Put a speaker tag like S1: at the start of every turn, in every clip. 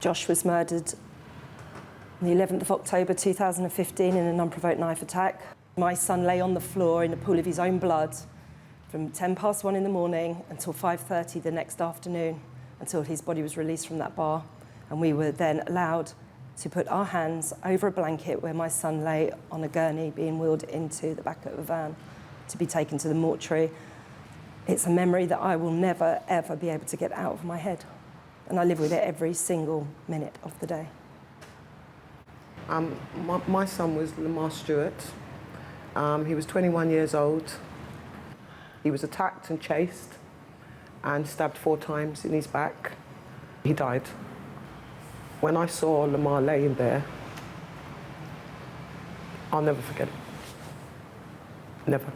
S1: Josh was murdered on the 11th of October 2015 in an unprovoked knife attack. My son lay on the floor in a pool of his own blood from 1:10 in the morning until 5:30 the next afternoon, until his body was released from that bar. And we were then allowed to put our hands over a blanket where my son lay on a gurney being wheeled into the back of a van to be taken to the mortuary. It's a memory that I will never, ever be able to get out of my head. And I live with it every single minute of the day.
S2: My son was Lamar Stewart. He was 21 years old. He was attacked and chased and stabbed 4 times in his back. He died. When I saw Lamar laying there, I'll never forget it. Never.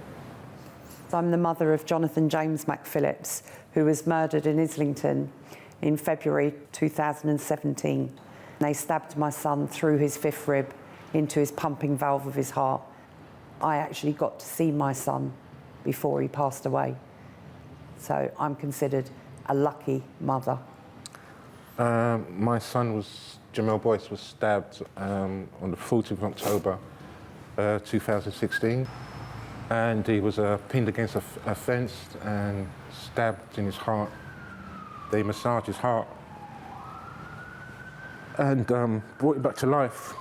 S3: I'm the mother of Jonathan James McPhillips, who was murdered in Islington in February 2017. They stabbed my son through his 5th rib into his pumping valve of his heart. I actually got to see my son before he passed away. So I'm considered a lucky mother.
S4: My son Jamel Boyce was stabbed on the 14th of October 2016. And he was pinned against a fence and stabbed in his heart. They massaged his heart and brought him back to life.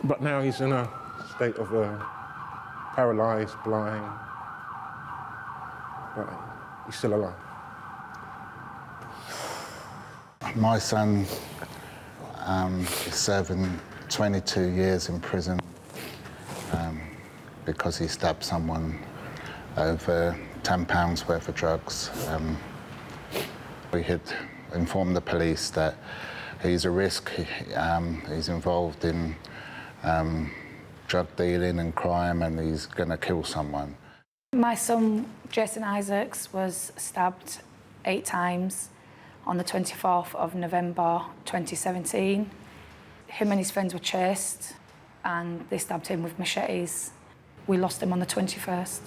S4: But now he's in a state of paralysed, blind, but he's still alive.
S5: My son is serving 22 years in prison because he stabbed someone over £10 worth of drugs. We had informed the police that he's a risk. He's involved in drug dealing and crime, and he's going to kill someone.
S6: My son, Jason Isaacs, was stabbed 8 times on the 24th of November 2017. Him and his friends were chased and they stabbed him with machetes. We lost him on the 21st.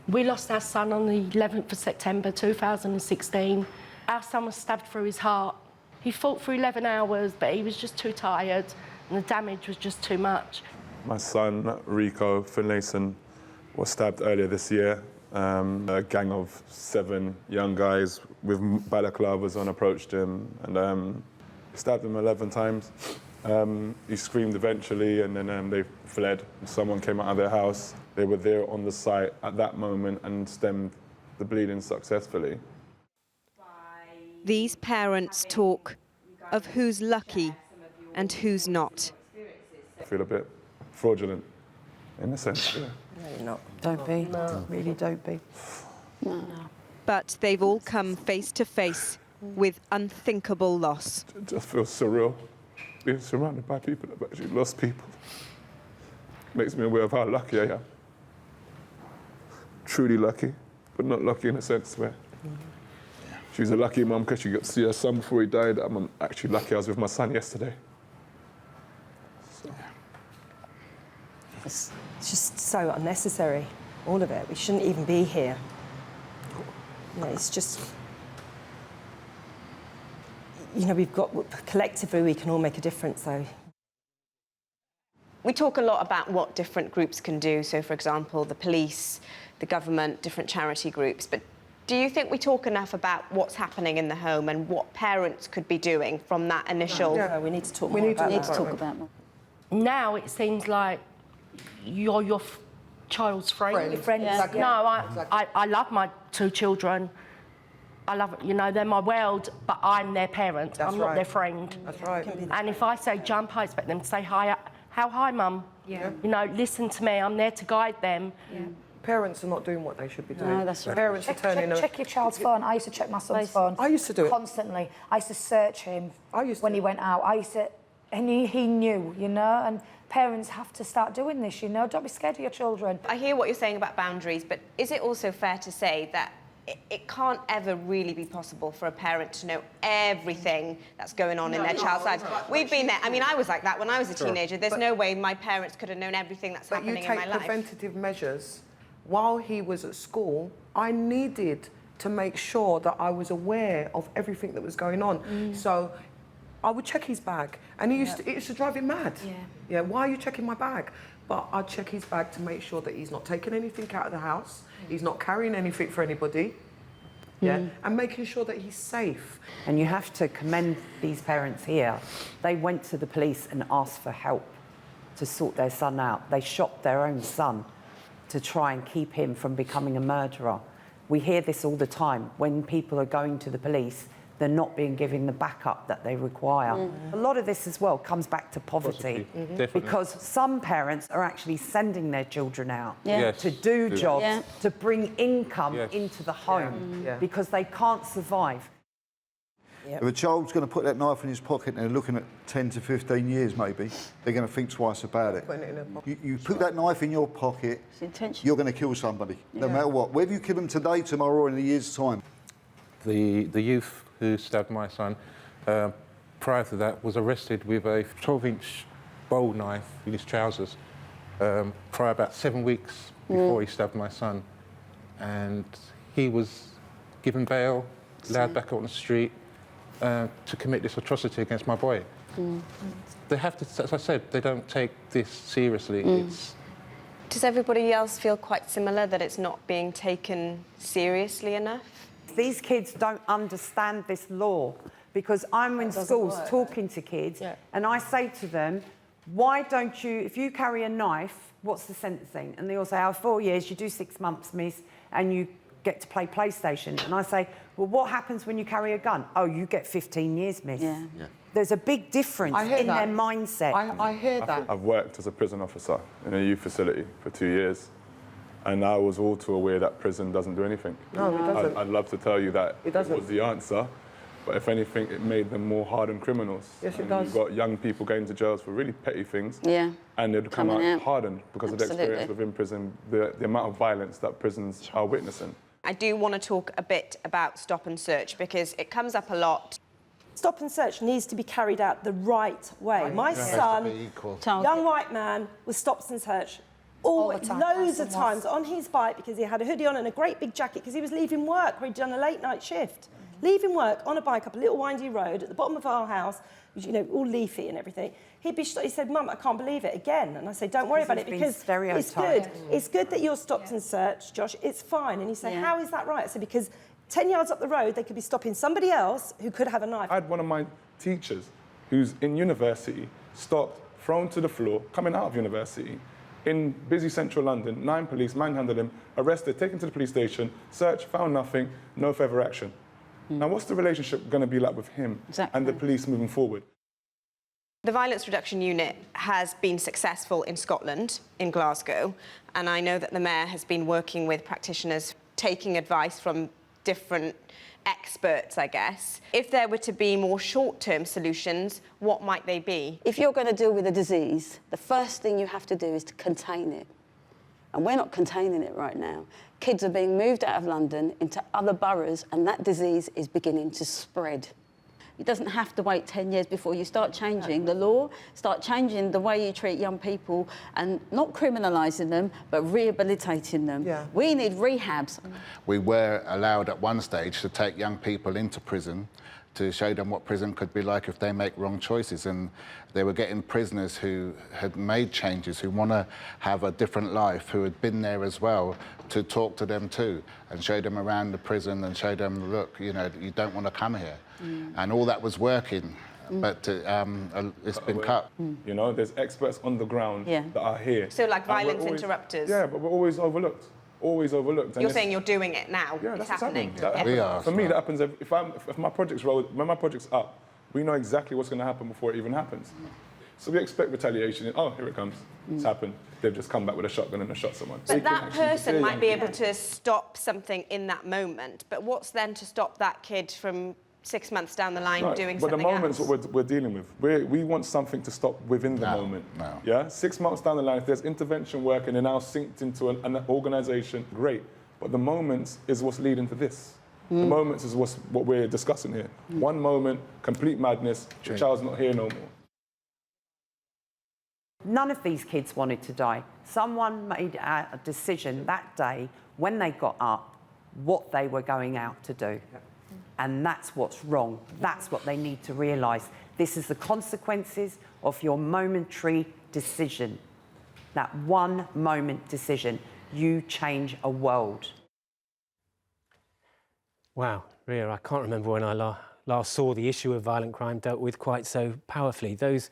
S7: We lost our son on the 11th of September 2016. Our son was stabbed through his heart. He fought for 11 hours, but he was just too tired and the damage was just too much.
S8: My son, Rico Finlayson, was stabbed earlier this year. A gang of 7 young guys with balaclavas on approached him and stabbed him 11 times. He screamed eventually and then they fled. Someone came out of their house. They were there on the site at that moment and stemmed the bleeding successfully.
S9: These parents talk of who's lucky and who's not.
S8: I feel a bit fraudulent in a sense. Yeah.
S1: No, you're not.
S3: Don't be.
S1: No.
S3: Really don't be.
S9: No. But they've all come face to face with unthinkable loss.
S8: It just feels surreal. Being surrounded by people that have actually lost people makes me aware of how lucky I am. Truly lucky, but not lucky in a sense where she was a lucky mum because she got to see her son before he died. I'm actually lucky I was with my son yesterday. So.
S1: It's just so unnecessary, all of it. We shouldn't even be here. You know, it's just... You know, collectively, we can all make a difference, though.
S10: We talk a lot about what different groups can do. So, for example, the police, the government, different charity groups. But do you think we talk enough about what's happening in the home and what parents could be doing from that initial...
S1: Yeah, we need to talk more about that.
S7: Now it seems like you're your child's friend.
S2: Your friend.
S7: Yeah.
S2: Exactly.
S7: No,
S2: Exactly.
S7: I love my 2 children. I love, you know, they're my world, but I'm their parent.
S2: That's
S7: I'm not
S2: right.
S7: their friend.
S2: That's right.
S7: And if I say jump, I expect them to say hi. How high, Mum?
S10: Yeah.
S7: You know, listen to me. I'm there to guide them.
S10: Yeah.
S2: Parents are not doing what they should be doing.
S6: No, that's right.
S2: Parents are turning...
S6: Check your child's phone. I used to check my son's phone.
S2: I used to do it.
S6: Constantly. I used to search him when he went out. And he knew, you know, and parents have to start doing this, you know. Don't be scared of your children.
S10: I hear what you're saying about boundaries, but is it also fair to say that it can't ever really be possible for a parent to know everything that's going on in their child's lives? We've been there. I mean, I was like that when I was a teenager. There's no way my parents could have known everything that's happening in my life.
S2: But you take preventative measures. While he was at school, I needed to make sure that I was aware of everything that was going on. So I would check his bag, and it used to drive him mad. Yeah, why are you checking my bag? But I'd check his bag to make sure that he's not taking anything out of the house, he's not carrying anything for anybody, and making sure that he's safe.
S3: And you have to commend these parents here. They went to the police and asked for help to sort their son out. They shot their own son to try and keep him from becoming a murderer. We hear this all the time. When people are going to the police, they're not being given the backup that they require. A lot of this as well comes back to poverty. Because some parents are actually sending their children out to do jobs, to bring income into the home, because they can't survive.
S11: If a child's going to put that knife in his pocket and they're looking at 10 to 15 years maybe, they're going to think twice about it. You put that knife in your pocket, you're going to kill somebody, no matter what. Whether you kill them today, tomorrow or in a year's time.
S4: The youth who stabbed my son, prior to that, was arrested with a 12-inch bowl knife in his trousers, prior about 7 weeks before he stabbed my son. And he was given bail, allowed back out on the street, to commit this atrocity against my boy. They have to, as I said, they don't take this seriously.
S10: Does everybody else feel quite similar, that it's not being taken seriously enough?
S3: These kids don't understand this law, because I'm in schools talking to kids and I say to them, why don't you, if you carry a knife, what's the sentencing? And they all say, 4 years, you do 6 months, miss, and you get to play PlayStation. And I say, well, what happens when you carry a gun? Oh, you get 15 years, miss. There's a big difference in their mindset.
S2: I hear that.
S8: I've worked as a prison officer in a youth facility for 2 years, and I was all too aware that prison doesn't do anything.
S2: No, it doesn't.
S8: I'd love to tell you that
S2: it
S8: was the answer, but if anything, it made them more hardened criminals.
S2: Yes, it does.
S8: You've got young people going to jails for really petty things, and they'd come out hardened because of the experience within prison, the amount of violence that prisons are witnessing.
S10: I do want to talk a bit about stop and search, because it comes up a lot.
S1: Stop and search needs to be carried out the right way. My son, young white man, was stopped and searched loads of times on his bike, because he had a hoodie on and a great big jacket, because he was leaving work, where he'd done a late night shift. Leaving work on a bike up a little windy road at the bottom of our house, which, you know, all leafy and everything. He said, Mum, I can't believe it again. And I say, don't worry about it, because it's good. It's good that you're stopped and searched, Josh. It's fine. And you say, how is that right? I said, because 10 yards up the road, they could be stopping somebody else who could have a knife.
S8: I had one of my teachers who's in university, stopped, thrown to the floor, coming out of university, in busy central London, 9 police manhandled him, arrested, taken to the police station, searched, found nothing, no further action. Now, what's the relationship going to be like with him and the police moving forward?
S10: The Violence Reduction Unit has been successful in Scotland, in Glasgow, and I know that the Mayor has been working with practitioners, taking advice from different experts, I guess. If there were to be more short-term solutions, what might they be?
S12: If you're going to deal with a disease, the first thing you have to do is to contain it. And we're not containing it right now. Kids are being moved out of London into other boroughs, and that disease is beginning to spread. It doesn't have to wait 10 years before you start changing the law, start changing the way you treat young people, and not criminalising them, but rehabilitating them. We need rehabs.
S5: We were allowed at one stage to take young people into prison to show them what prison could be like if they make wrong choices. And they were getting prisoners who had made changes, who want to have a different life, who had been there as well, to talk to them too and show them around the prison and show them, look, you know, you don't want to come here. And all that was working, but it's been cut.
S8: You know, there's experts on the ground that are here.
S10: So like violence interrupters?
S8: Yeah, but we're always overlooked. Always overlooked.
S10: You're saying you're doing it now?
S8: Yeah,
S10: it's
S8: that's
S10: happening.
S5: We are.
S8: For me, that happens if my project's when my project's up, we know exactly what's going to happen before it even happens. So we expect retaliation. Oh, here it comes. It's happened. They've just come back with a shotgun and shot someone.
S10: But that person might be able to stop something in that moment. But what's then to stop that kid from 6 months down the line doing something else?
S8: But the moment's what we're dealing with. We want something to stop within the moment. Yeah? 6 months down the line, if there's intervention work and they're now synced into an organisation, great. But the moments is what's leading to this. The moments is what we're discussing here. One moment, complete madness, the child's not here no more.
S3: None of these kids wanted to die. Someone made a decision that day when they got up what they were going out to do. And that's what's wrong. That's what they need to realise. This is the consequences of your momentary decision. That one moment decision. You change a world.
S13: Wow, Ria, I can't remember when I last saw the issue of violent crime dealt with quite so powerfully. Those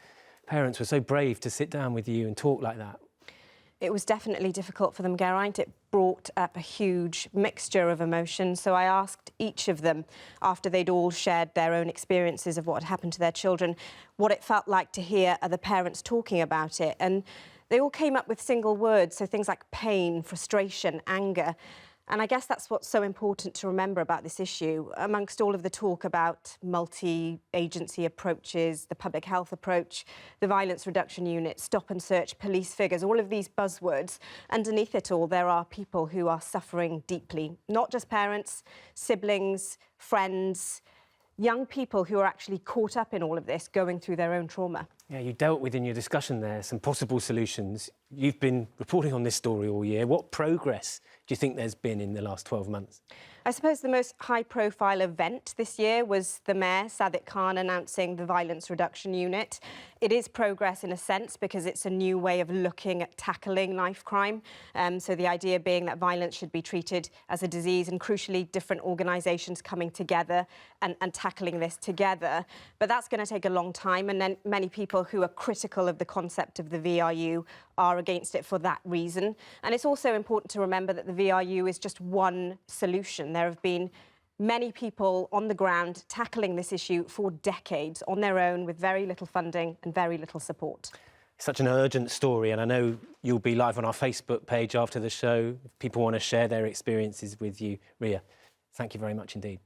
S13: parents were so brave to sit down with you and talk like that.
S10: It was definitely difficult for them, Geraint. It brought up a huge mixture of emotions. So I asked each of them, after they'd all shared their own experiences of what had happened to their children, what it felt like to hear other parents talking about it. And they all came up with single words, so things like pain, frustration, anger. And I guess that's what's so important to remember about this issue. Amongst all of the talk about multi-agency approaches, the public health approach, the violence reduction unit, stop and search, police figures, all of these buzzwords, underneath it all, there are people who are suffering deeply. Not just parents, siblings, friends, young people who are actually caught up in all of this, going through their own trauma.
S13: Yeah, you dealt with in your discussion there some possible solutions. You've been reporting on this story all year. What progress do you think there's been in the last 12 months?
S10: I suppose the most high-profile event this year was the Mayor, Sadiq Khan, announcing the Violence Reduction Unit. It is progress in a sense because it's a new way of looking at tackling knife crime. So the idea being that violence should be treated as a disease and, crucially, different organisations coming together and tackling this together. But that's going to take a long time, and then many people who are critical of the concept of the VRU are against it for that reason. And it's also important to remember that the VRU is just one solution. There have been many people on the ground tackling this issue for decades on their own with very little funding and very little support.
S13: Such an urgent story, and I know you'll be live on our Facebook page after the show if people want to share their experiences with you. Ria, thank you very much indeed.